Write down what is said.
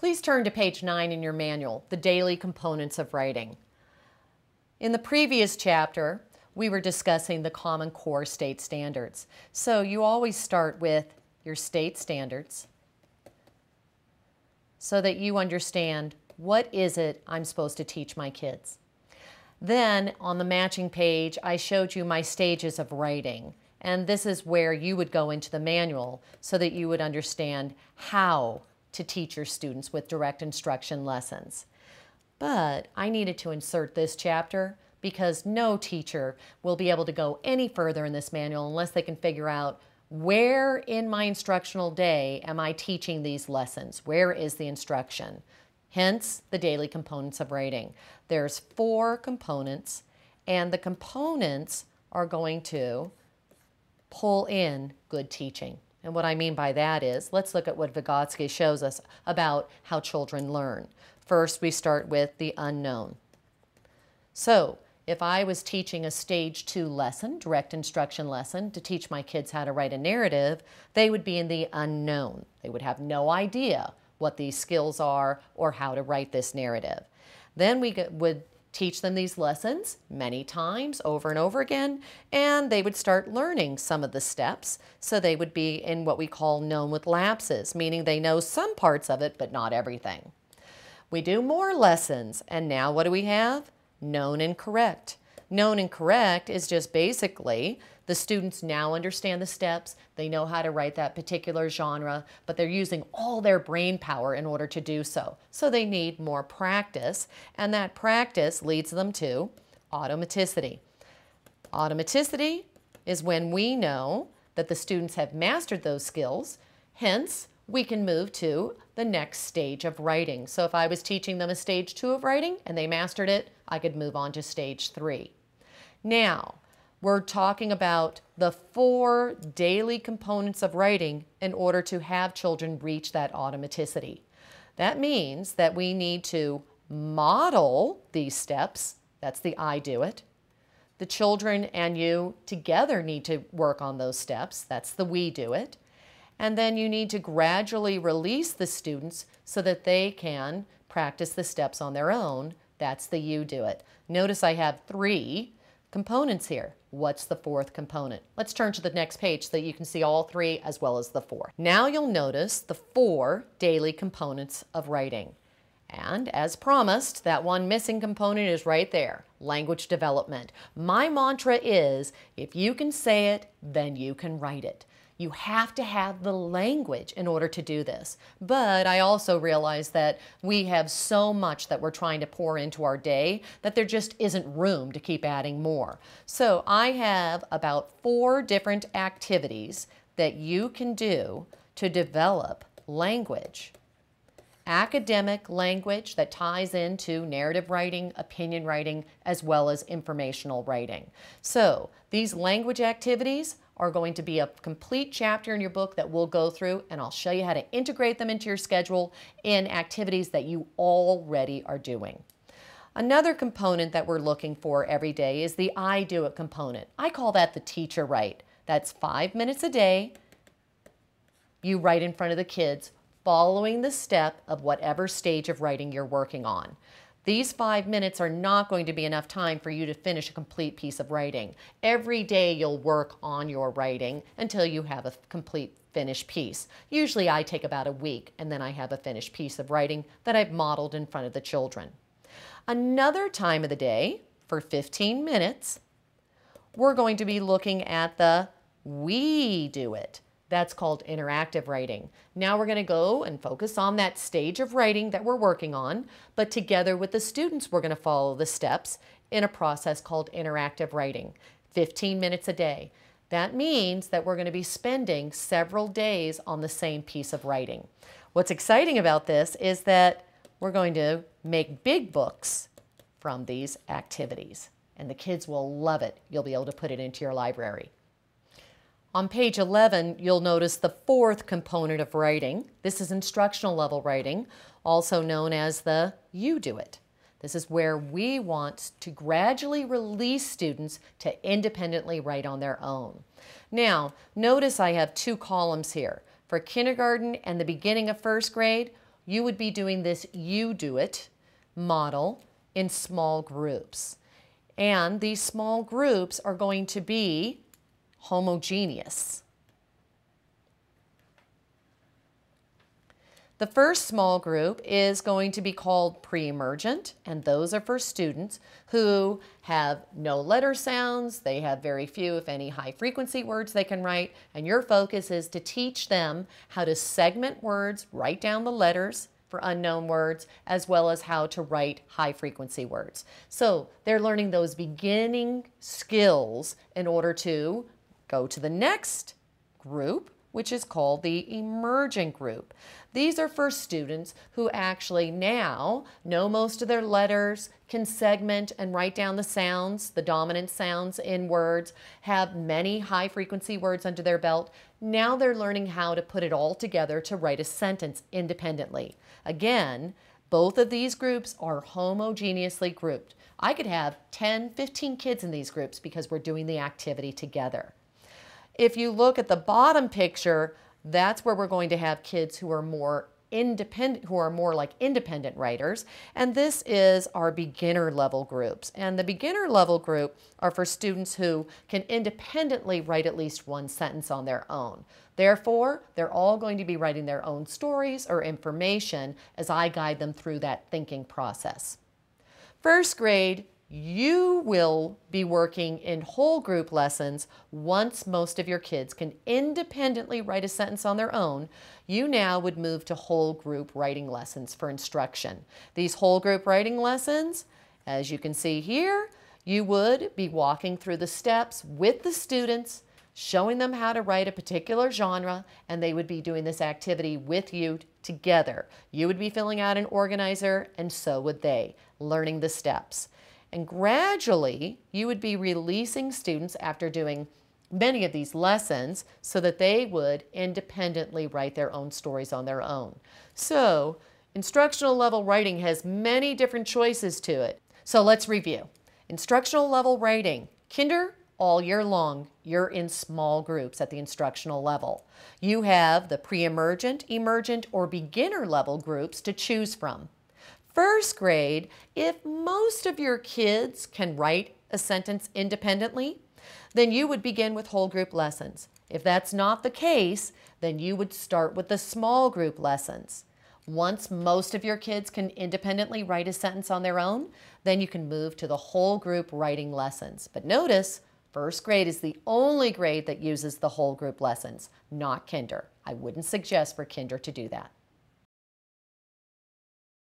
Please turn to page 9 in your manual, The Daily Components of Writing. In the previous chapter, we were discussing the Common Core state standards. So you always start with your state standards so that you understand what is it I'm supposed to teach my kids. Then on the matching page, I showed you my stages of writing. And this is where you would go into the manual so that you would understand how to teach your students with direct instruction lessons. But I needed to insert this chapter because no teacher will be able to go any further in this manual unless they can figure out where in my instructional day am I teaching these lessons? Where is the instruction? Hence, the daily components of writing. There's 4 components, and the components are going to pull in good teaching. And what I mean by that is, let's look at what Vygotsky shows us about how children learn. First, we start with the unknown. So, if I was teaching a stage 2 lesson, direct instruction lesson, to teach my kids how to write a narrative, they would be in the unknown. They would have no idea what these skills are or how to write this narrative. Then we would teach them these lessons many times over and over again, and they would start learning some of the steps. So they would be in what we call known with lapses, meaning they know some parts of it, but not everything. We do more lessons, and now what do we have? Known and correct. Known and correct is just basically the students now understand the steps, they know how to write that particular genre, but they're using all their brain power in order to do so. So they need more practice, and that practice leads them to automaticity. Automaticity is when we know that the students have mastered those skills, hence we can move to the next stage of writing. So if I was teaching them a stage 2 of writing and they mastered it, I could move on to stage 3. Now, we're talking about the 4 daily components of writing in order to have children reach that automaticity. That means that we need to model these steps. That's the I do it. The children and you together need to work on those steps. That's the we do it. And then you need to gradually release the students so that they can practice the steps on their own. That's the you do it. Notice I have 3 components here. What's the 4th component? Let's turn to the next page so that you can see all 3 as well as the 4. Now you'll notice the 4 daily components of writing. And as promised, that one missing component is right there, language development. My mantra is, if you can say it, then you can write it. You have to have the language in order to do this. But I also realize that we have so much that we're trying to pour into our day that there just isn't room to keep adding more. So I have about 4 different activities that you can do to develop language. Academic language that ties into narrative writing, opinion writing, as well as informational writing. So these language activities are going to be a complete chapter in your book that we'll go through, and I'll show you how to integrate them into your schedule in activities that you already are doing. Another component that we're looking for every day is the I do it component. I call that the teacher write. That's 5 minutes a day. You write in front of the kids, following the step of whatever stage of writing you're working on. These 5 minutes are not going to be enough time for you to finish a complete piece of writing. Every day you'll work on your writing until you have a complete finished piece. Usually I take about a week and then I have a finished piece of writing that I've modeled in front of the children. Another time of the day, for 15 minutes, we're going to be looking at the we do it. That's called interactive writing. Now we're going to go and focus on that stage of writing that we're working on, but together with the students we're going to follow the steps in a process called interactive writing. 15 minutes a day. That means that we're going to be spending several days on the same piece of writing. What's exciting about this is that we're going to make big books from these activities, and the kids will love it. You'll be able to put it into your library. On page 11, you'll notice the 4th component of writing. This is instructional level writing, also known as the you do it. This is where we want to gradually release students to independently write on their own. Now, notice I have 2 columns here. For kindergarten and the beginning of 1st grade, you would be doing this you do it model in small groups. And these small groups are going to be homogeneous. The first small group is going to be called pre-emergent, and those are for students who have no letter sounds. They have very few, if any, high-frequency words they can write, and your focus is to teach them how to segment words, write down the letters for unknown words, as well as how to write high-frequency words. So they're learning those beginning skills in order to go to the next group, which is called the emergent group. These are for students who actually now know most of their letters, can segment and write down the sounds, the dominant sounds in words, have many high-frequency words under their belt. Now they're learning how to put it all together to write a sentence independently. Again, both of these groups are homogeneously grouped. I could have 10, 15 kids in these groups because we're doing the activity together. If you look at the bottom picture, that's where we're going to have kids who are more independent, who are more like independent writers. And this is our beginner level groups. And the beginner level group are for students who can independently write at least one sentence on their own. Therefore, they're all going to be writing their own stories or information as I guide them through that thinking process. First grade, you will be working in whole group lessons. Once most of your kids can independently write a sentence on their own, you now would move to whole group writing lessons for instruction. These whole group writing lessons, as you can see here, you would be walking through the steps with the students, showing them how to write a particular genre, and they would be doing this activity with you together. You would be filling out an organizer, and so would they, learning the steps. And gradually, you would be releasing students after doing many of these lessons so that they would independently write their own stories on their own. So, instructional level writing has many different choices to it. So let's review. Instructional level writing, kinder, all year long, you're in small groups at the instructional level. You have the pre-emergent, emergent, or beginner level groups to choose from. First grade, if most of your kids can write a sentence independently, then you would begin with whole group lessons. If that's not the case, then you would start with the small group lessons. Once most of your kids can independently write a sentence on their own, then you can move to the whole group writing lessons. But notice, first grade is the only grade that uses the whole group lessons, not kinder. I wouldn't suggest for kinder to do that.